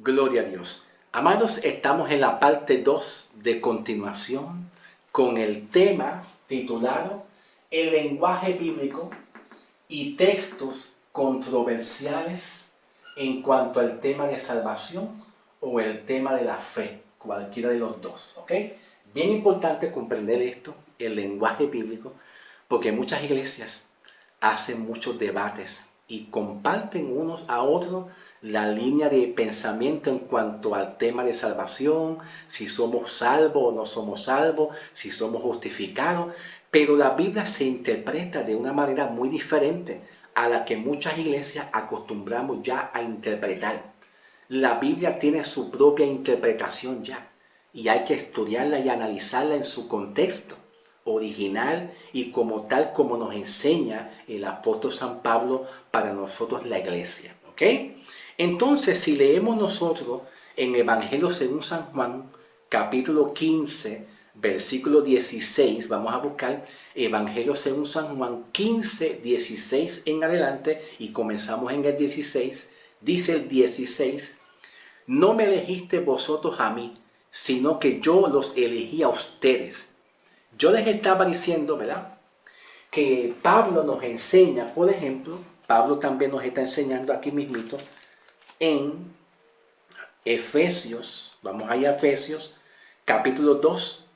Gloria a Dios. Amados, estamos en la parte 2 de continuación con el tema titulado El lenguaje bíblico y textos controversiales en cuanto al tema de salvación o el tema de la fe, cualquiera de los dos, ¿ok? Bien importante comprender esto, el lenguaje bíblico, porque muchas iglesias hacen muchos debates y comparten unos a otros la línea de pensamiento en cuanto al tema de salvación, si somos salvos o no somos salvos, si somos justificados, pero la Biblia se interpreta de una manera muy diferente a la que muchas iglesias acostumbramos ya a interpretar. La Biblia tiene su propia interpretación ya y hay que estudiarla y analizarla en su contexto original y como tal como nos enseña el apóstol San Pablo para nosotros la iglesia, ¿ok? Entonces, si leemos nosotros en Evangelio según San Juan, capítulo 15, versículo 16, vamos a buscar Evangelio según San Juan 15, 16 en adelante y comenzamos en el 16, dice el 16, no me elegiste vosotros a mí, sino que yo los elegí a ustedes. Yo les estaba diciendo, ¿verdad?, que Pablo nos enseña, por ejemplo, Pablo también nos está enseñando aquí mismito, en Efesios, vamos allá a Efesios, capítulo 2,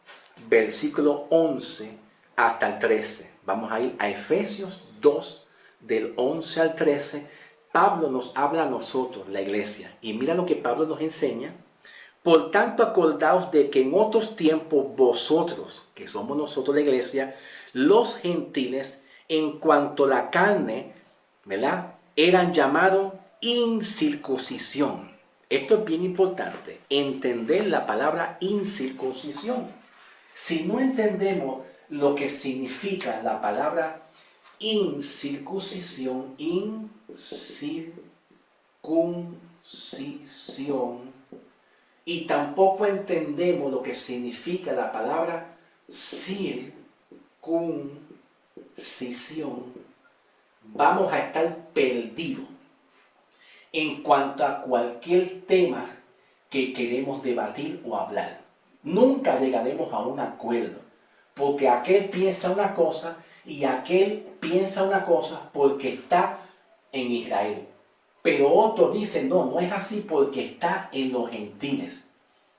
versículo 11 hasta el 13. Vamos a ir a Efesios 2, del 11 al 13. Pablo nos habla a nosotros, la iglesia, y mira lo que Pablo nos enseña. Por tanto, acordaos de que en otros tiempos vosotros, que somos nosotros la iglesia, los gentiles, en cuanto a la carne, ¿verdad?, eran llamados incircuncisión. Esto es bien importante, entender la palabra incircuncisión. Si no entendemos lo que significa la palabra incircuncisión, y tampoco entendemos lo que significa la palabra circuncisión, vamos a estar perdidos en cuanto a cualquier tema que queremos debatir o hablar. Nunca llegaremos a un acuerdo, porque aquel piensa una cosa y aquel piensa una cosa porque está en Israel. Pero otro dice, no, no es así porque está en los gentiles.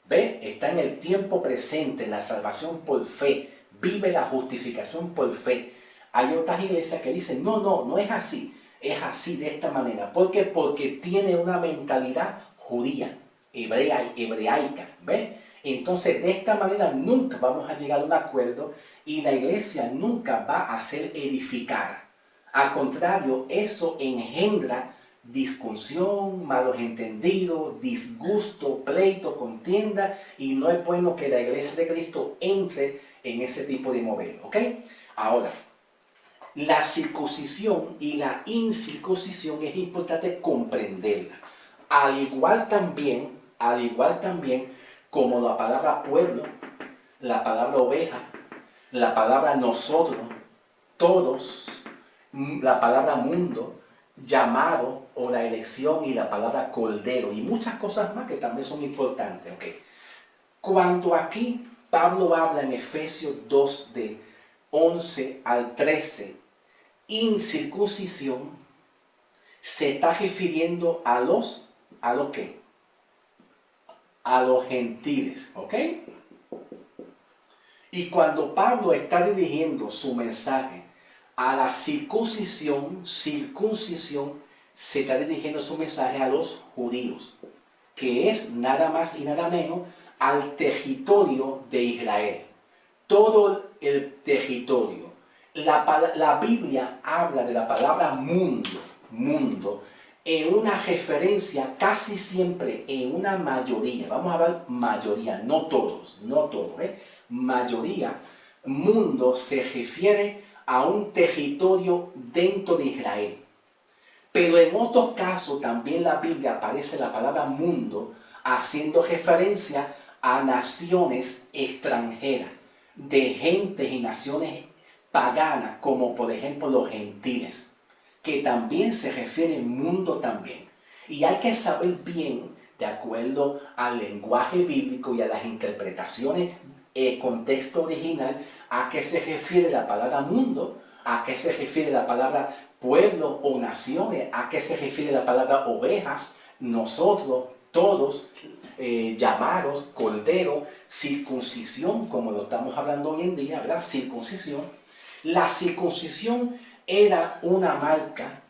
¿Ve? Está en el tiempo presente, la salvación por fe. Vive la justificación por fe. Hay otras iglesias que dicen, no, no, no es así. Es así de esta manera. ¿Por qué? Porque tiene una mentalidad judía, hebraica. ¿Ve? Entonces, de esta manera nunca vamos a llegar a un acuerdo y la iglesia nunca va a ser edificada. Al contrario, eso engendra discusión, malos entendidos, disgusto, pleito, contienda, y no es bueno que la iglesia de Cristo entre en ese tipo de modelo, ¿ok? Ahora, la circuncisión y la incircuncisión es importante comprenderla. Al igual también como la palabra pueblo, la palabra oveja, la palabra nosotros, todos, la palabra mundo, llamado o la elección y la palabra cordero y muchas cosas más que también son importantes. ¿Okay? Cuando aquí Pablo habla en Efesios 2 de 11 al 13, incircuncisión, se está refiriendo a los ¿qué? A los gentiles, ¿ok? Y cuando Pablo está dirigiendo su mensaje a la circuncisión, se está dirigiendo su mensaje a los judíos, que es nada más y nada menos al territorio de Israel. Todo el territorio. La Biblia habla de la palabra mundo, en una referencia casi siempre en una mayoría. Vamos a ver mayoría, no todos, mayoría. Mundo se refiere a un territorio dentro de Israel. Pero en otros casos también la Biblia aparece la palabra mundo haciendo referencia a naciones extranjeras, de gentes y naciones paganas, como por ejemplo los gentiles, que también se refiere al mundo también. Y hay que saber bien de acuerdo al lenguaje bíblico y a las interpretaciones, el contexto original, a qué se refiere la palabra mundo, a qué se refiere la palabra pueblo o naciones, a qué se refiere la palabra ovejas, nosotros, todos, llamados, cordero, circuncisión, como lo estamos hablando hoy en día, ¿verdad? Circuncisión. La circuncisión era una marca,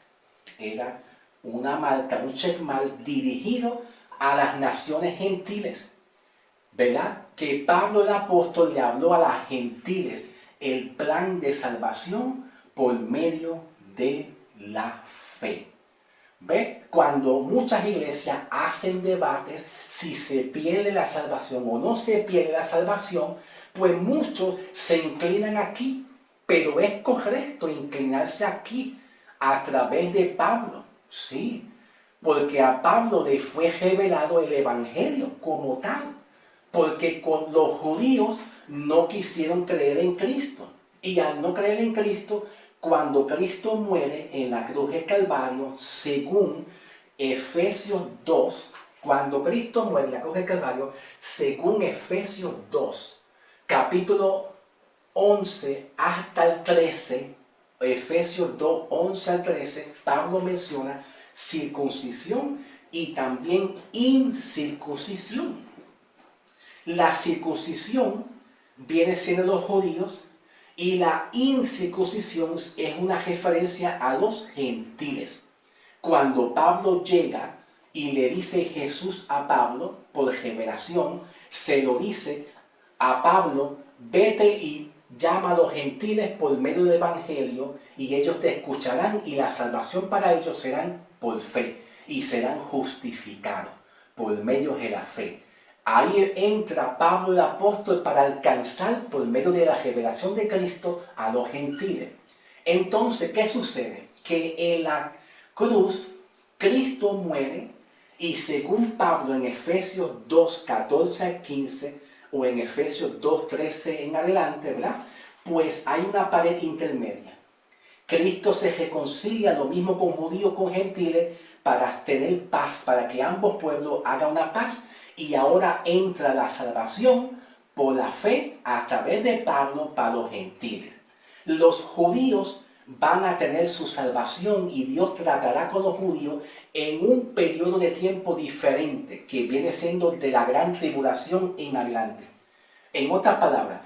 un checkmark dirigido a las naciones gentiles, ¿verdad? Que Pablo el apóstol le habló a las gentiles el plan de salvación por medio de la fe. ¿Ve? Cuando muchas iglesias hacen debates si se pierde la salvación o no se pierde la salvación, pues muchos se inclinan aquí, pero es correcto inclinarse aquí a través de Pablo, sí, porque a Pablo le fue revelado el evangelio como tal, porque con los judíos no quisieron creer en Cristo, y al no creer en Cristo, cuando Cristo muere en la cruz del Calvario, según Efesios 2, cuando Cristo muere en la cruz del Calvario, según Efesios 2, capítulo 11 hasta el 13, Efesios 2, 11 al 13, Pablo menciona circuncisión y también incircuncisión. La circuncisión viene siendo los judíos y la incircuncisión es una referencia a los gentiles. Cuando Pablo llega y le dice Jesús a Pablo, por revelación, se lo dice a Pablo, vete y llama a los gentiles por medio del evangelio y ellos te escucharán y la salvación para ellos serán por fe y serán justificados por medio de la fe. Ahí entra Pablo el apóstol para alcanzar por medio de la revelación de Cristo a los gentiles. Entonces, ¿qué sucede? Que en la cruz Cristo muere y según Pablo en Efesios 2, 14 al 15 o en Efesios 2, 13 en adelante, ¿verdad? Pues hay una pared intermedia. Cristo se reconcilia lo mismo con judíos, con gentiles, para tener paz, para que ambos pueblos hagan una paz. Y ahora entra la salvación por la fe a través de Pablo para los gentiles. Los judíos van a tener su salvación y Dios tratará con los judíos en un periodo de tiempo diferente, que viene siendo de la gran tribulación en adelante. En otras palabras,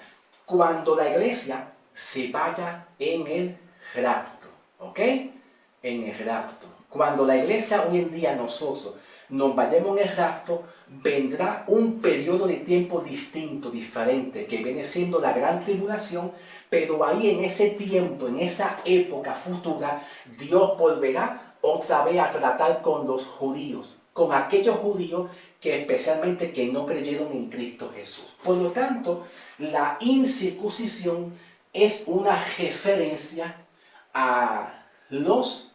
cuando la iglesia se vaya en el rapto, ¿ok? En el rapto. Cuando la iglesia hoy en día nosotros nos vayamos en el rapto, vendrá un periodo de tiempo distinto, diferente, que viene siendo la gran tribulación, pero ahí en ese tiempo, en esa época futura, Dios volverá otra vez a tratar con los judíos, con aquellos judíos que especialmente que no creyeron en Cristo Jesús. Por lo tanto, la incircuncisión es una referencia a los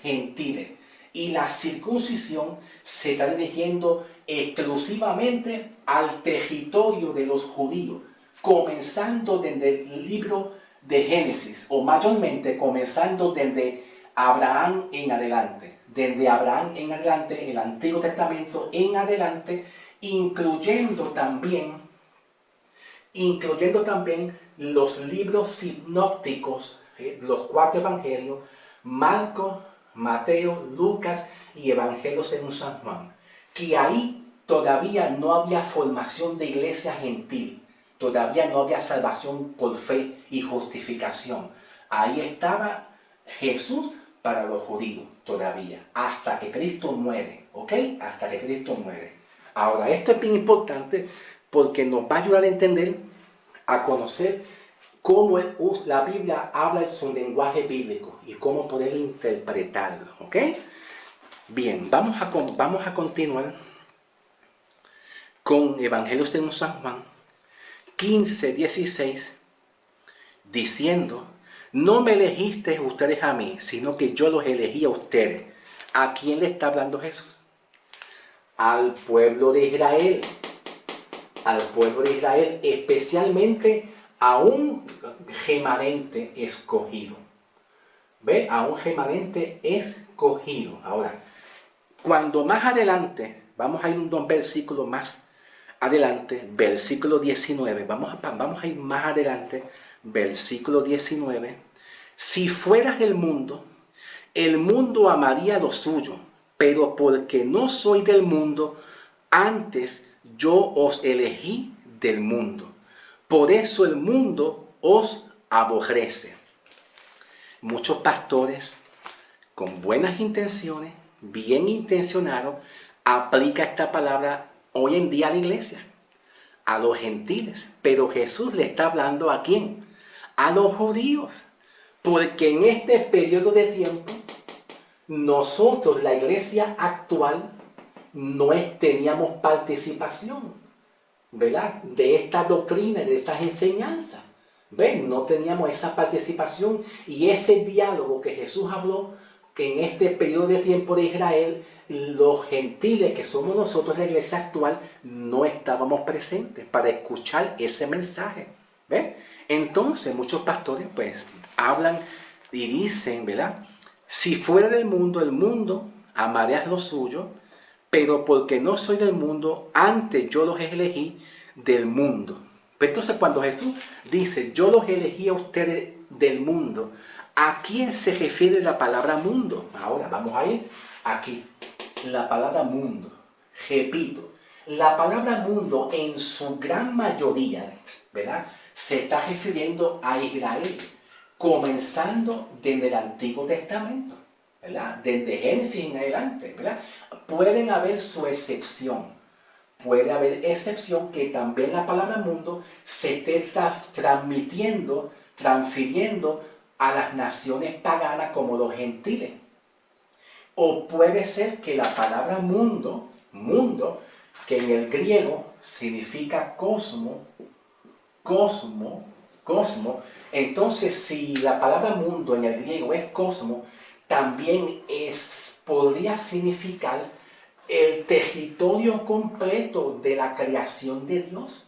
gentiles. Y la circuncisión se está dirigiendo exclusivamente al territorio de los judíos, comenzando desde el libro de Génesis, o mayormente comenzando desde Abraham en adelante. Desde Abraham en adelante, el Antiguo Testamento en adelante, incluyendo también los libros sinópticos, los 4 evangelios, Marcos, Mateo, Lucas y Evangelio según San Juan, que ahí todavía no había formación de iglesia gentil, todavía no había salvación por fe y justificación. Ahí estaba Jesús para los judíos todavía, hasta que Cristo muere, ¿ok? Hasta que Cristo muere. Ahora, esto es bien importante porque nos va a ayudar a entender, a conocer cómo la Biblia habla en su lenguaje bíblico y cómo poder interpretarlo, ¿ok? Bien, vamos a continuar con Evangelio según San Juan 15, 16, diciendo, no me elegisteis ustedes a mí, sino que yo los elegí a ustedes. ¿A quién le está hablando Jesús? Al pueblo de Israel. Al pueblo de Israel, especialmente a un remanente escogido. ¿Ve? A un remanente escogido. Ahora, Cuando más adelante, vamos a ir unos versículos más adelante, versículo 19, vamos a ir más adelante, versículo 19. Si fueras del mundo, el mundo amaría lo suyo, pero porque no soy del mundo, antes yo os elegí del mundo. Por eso el mundo os aborrece. Muchos pastores con buenas intenciones, bien intencionados, aplica esta palabra hoy en día a la iglesia, a los gentiles. Pero Jesús le está hablando ¿a quién? A los judíos. Porque en este periodo de tiempo, nosotros, la iglesia actual, no teníamos participación, ¿verdad? De esta doctrina, de estas enseñanzas. ¿Ven? No teníamos esa participación y ese diálogo que Jesús habló, que en este periodo de tiempo de Israel, los gentiles que somos nosotros, la iglesia actual, no estábamos presentes para escuchar ese mensaje. ¿Ven? Entonces muchos pastores pues hablan y dicen, ¿verdad? Si fuera del mundo, el mundo amarías lo suyo, pero porque no soy del mundo, antes yo los elegí del mundo. Entonces cuando Jesús dice, yo los elegí a ustedes del mundo, ¿a quién se refiere la palabra mundo? Ahora vamos a ir aquí. La palabra mundo. Repito, la palabra mundo en su gran mayoría, ¿verdad? Se está refiriendo a Israel, comenzando desde el Antiguo Testamento, ¿verdad? Desde Génesis en adelante, ¿verdad? Pueden haber su excepción. Puede haber excepción que también la palabra mundo se esté transfiriendo a las naciones paganas como los gentiles. O puede ser que la palabra mundo, que en el griego significa cosmo, entonces si la palabra mundo en el griego es cosmo, también podría significar el territorio completo de la creación de Dios,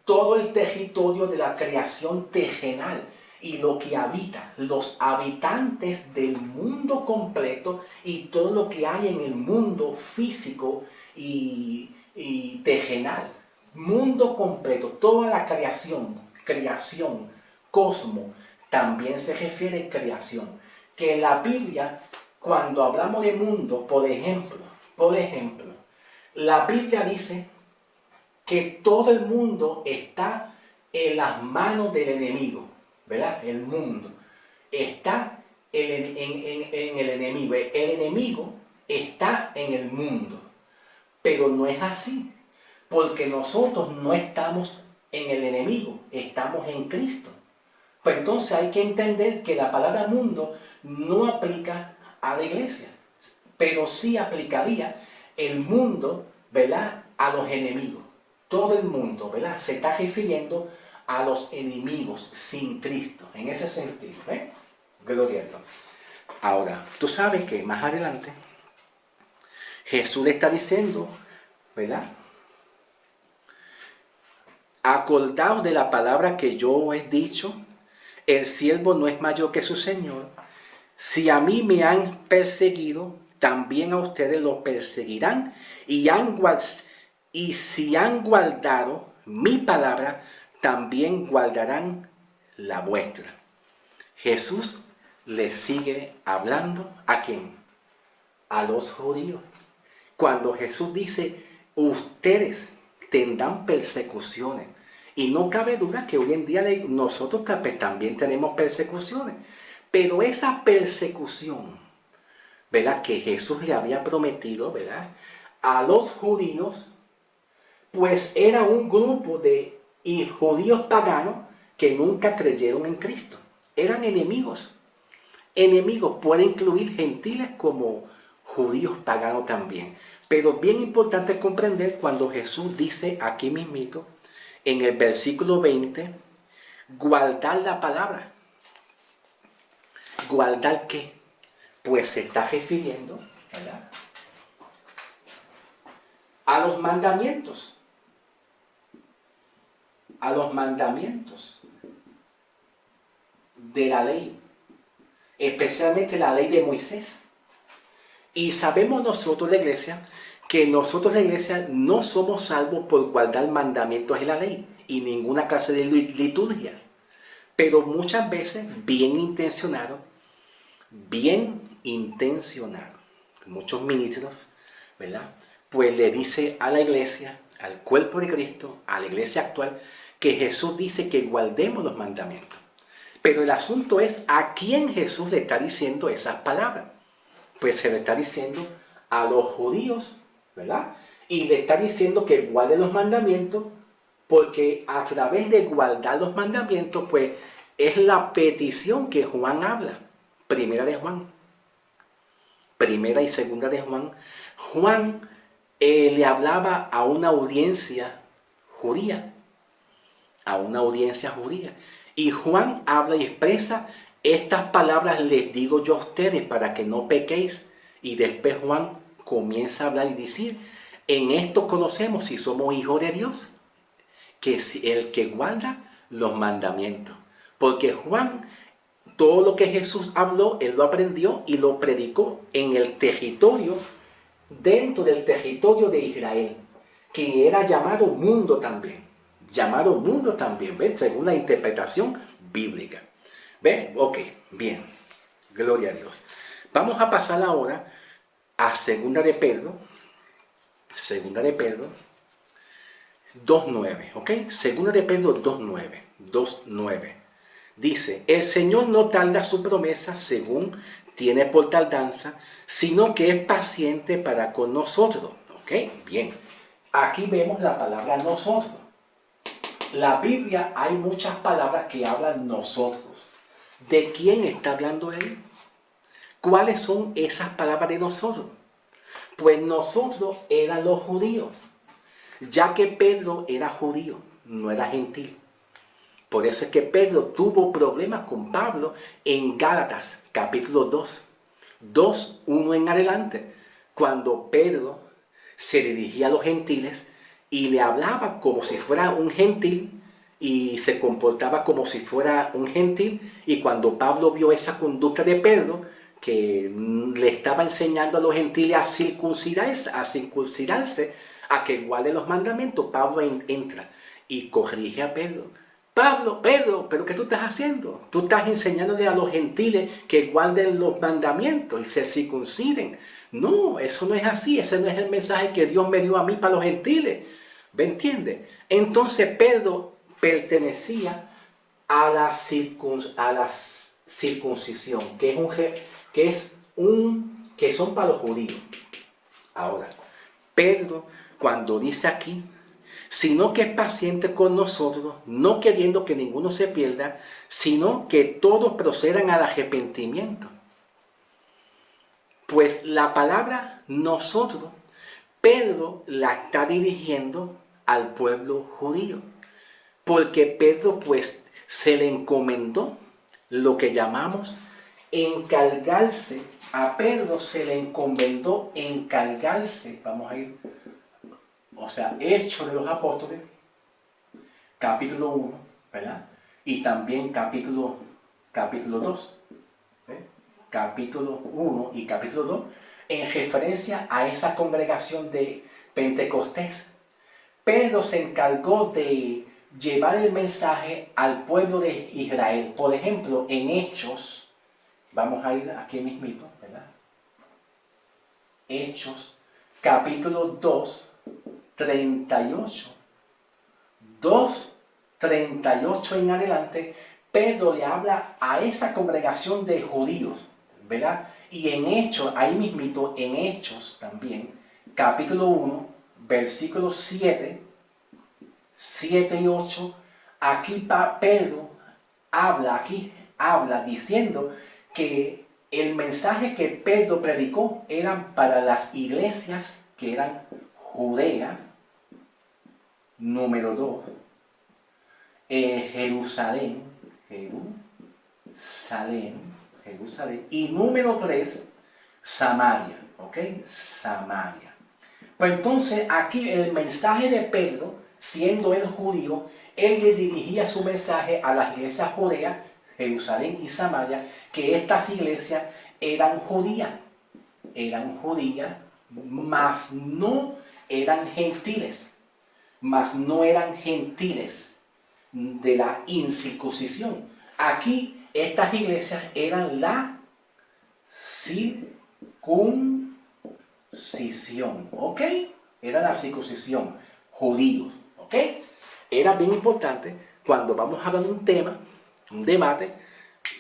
todo el territorio de la creación terrenal y lo que habita, los habitantes del mundo completo y todo lo que hay en el mundo físico y terrenal. Mundo completo, toda la creación, cosmo, también se refiere a creación. Que en la Biblia, cuando hablamos de mundo, por ejemplo, la Biblia dice que todo el mundo está en las manos del enemigo, ¿verdad? El mundo está en el enemigo. El enemigo está en el mundo, pero no es así, porque nosotros no estamos en el enemigo, estamos en Cristo. Pues entonces hay que entender que la palabra mundo no aplica a la iglesia, pero sí aplicaría el mundo, ¿verdad?, a los enemigos. Todo el mundo, ¿verdad?, se está refiriendo a los enemigos sin Cristo, en ese sentido, ¿eh? Gloria a Dios. Ahora, tú sabes que más adelante Jesús le está diciendo, ¿verdad?, acordaos de la palabra que yo os he dicho, el siervo no es mayor que su Señor. Si a mí me han perseguido, también a ustedes los perseguirán. Y si han guardado mi palabra, también guardarán la vuestra. Jesús le sigue hablando ¿a quién? A los judíos. Cuando Jesús dice, ustedes tendrán persecuciones. Y no cabe duda que hoy en día nosotros también tenemos persecuciones. Pero esa persecución, ¿verdad?, que Jesús le había prometido, ¿verdad?, a los judíos, pues era un grupo de judíos paganos que nunca creyeron en Cristo. Eran enemigos. Enemigos puede incluir gentiles como judíos paganos también. Pero bien importante comprender cuando Jesús dice aquí mismito, en el versículo 20, guardar la palabra. ¿Guardar qué? Pues se está refiriendo, ¿verdad?, a los mandamientos. A los mandamientos de la ley. Especialmente la ley de Moisés. Y sabemos nosotros, la iglesia, que nosotros, la iglesia, no somos salvos por guardar mandamientos de la ley y ninguna clase de liturgias. Pero muchas veces, bien intencionado, muchos ministros, ¿verdad? Pues le dice a la iglesia, al cuerpo de Cristo, a la iglesia actual, que Jesús dice que guardemos los mandamientos. Pero el asunto es a quién Jesús le está diciendo esas palabras. Pues se le está diciendo a los judíos, ¿verdad? Y le está diciendo que guarden los mandamientos, porque a través de guardar los mandamientos, pues es la petición que Juan habla. Primera y segunda de Juan. Juan le hablaba a una audiencia judía. Y Juan habla y expresa: estas palabras les digo yo a ustedes para que no pequéis. Y después Juan comienza a hablar y decir: en esto conocemos si somos hijos de Dios, que es el que guarda los mandamientos. Porque Juan, todo lo que Jesús habló, él lo aprendió y lo predicó en el territorio, dentro del territorio de Israel, que era llamado mundo también. ¿Ven? Según la interpretación bíblica. ¿Ven? Ok, bien. Gloria a Dios. Vamos a pasar ahora a Segunda de Pedro 2.9, ¿ok? Segunda de Pedro 2.9. Dice: el Señor no tarda su promesa según tiene por tardanza, sino que es paciente para con nosotros, ¿ok? Bien. Aquí vemos la palabra nosotros. La Biblia hay muchas palabras que hablan nosotros. ¿De quién está hablando él? ¿Cuáles son esas palabras de nosotros? Pues nosotros eran los judíos, ya que Pedro era judío, no era gentil. Por eso es que Pedro tuvo problemas con Pablo en Gálatas, capítulo 2:1 en adelante, cuando Pedro se dirigía a los gentiles y le hablaba como si fuera un gentil y se comportaba como si fuera un gentil. Y cuando Pablo vio esa conducta de Pedro, que le estaba enseñando a los gentiles a circuncidarse, a que guarden los mandamientos, Pablo entra y corrige a Pedro. Pedro, ¿pero qué tú estás haciendo? Tú estás enseñándole a los gentiles que guarden los mandamientos y se circunciden. No, eso no es así. Ese no es el mensaje que Dios me dio a mí para los gentiles. ¿Me entiendes? Entonces Pedro pertenecía a la circuncisión, que son para los judíos. Ahora, Pedro, cuando dice aquí, sino que es paciente con nosotros, no queriendo que ninguno se pierda, sino que todos procedan al arrepentimiento. Pues la palabra nosotros, Pedro la está dirigiendo al pueblo judío, porque Pedro pues se le encomendó lo que llamamos encargarse. A Pedro se le encomendó encargarse, vamos a ir, Hechos de los Apóstoles, capítulo 1, ¿verdad? Y también capítulo 2, ¿eh? Capítulo 1 y capítulo 2, en referencia a esa congregación de Pentecostés. Pedro se encargó de llevar el mensaje al pueblo de Israel. Por ejemplo, en Hechos, vamos a ir aquí mismito, ¿verdad? Hechos, capítulo 2:38 en adelante, Pedro le habla a esa congregación de judíos, ¿verdad? Y en Hechos, ahí mismito, en Hechos también, capítulo 1, versículos 7 y 8, aquí Pedro habla diciendo que el mensaje que Pedro predicó eran para las iglesias que eran Judea, número 2, Jerusalén, y número 3, Samaria, ¿ok? Samaria. Pues entonces aquí el mensaje de Pedro, siendo él judío, él le dirigía su mensaje a las iglesias Judea, Jerusalén y Samaria, que estas iglesias eran judías. eran judías, mas no eran gentiles, de la incircuncisión. Aquí estas iglesias eran la circuncisión, ¿ok? Era la circuncisión, judíos, ¿ok? Era bien importante cuando vamos a hablar de un tema, un debate.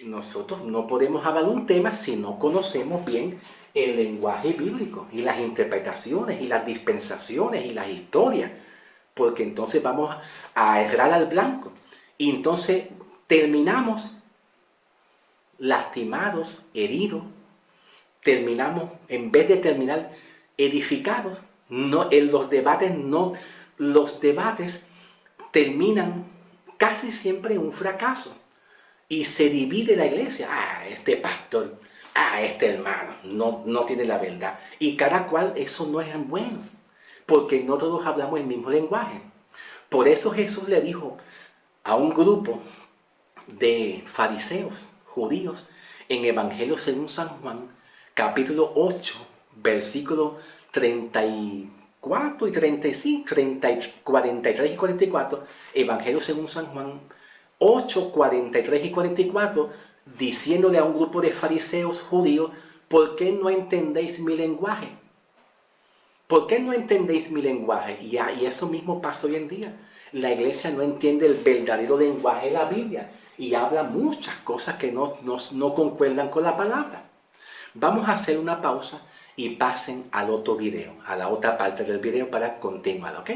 Nosotros no podemos hablar de un tema si no conocemos bien el lenguaje bíblico y las interpretaciones y las dispensaciones y las historias, porque entonces vamos a errar al blanco y entonces terminamos lastimados, heridos, terminamos, en vez de terminar edificados. No, en los debates terminan casi siempre en un fracaso y se divide la iglesia. Este pastor, este hermano no tiene la verdad, y cada cual, eso no es bueno, porque no todos hablamos el mismo lenguaje. Por eso Jesús le dijo a un grupo de fariseos judíos en Evangelio según San Juan, capítulo 8, versículos 34 y 35, 43 y 44, Evangelio según San Juan 8, 43 y 44, diciéndole a un grupo de fariseos judíos: ¿por qué no entendéis mi lenguaje? ¿Por qué no entendéis mi lenguaje? Y eso mismo pasa hoy en día. La iglesia no entiende el verdadero lenguaje de la Biblia y habla muchas cosas que no concuerdan con la palabra. Vamos a hacer una pausa y pasen al otro video, a la otra parte del video para continuar, ¿ok?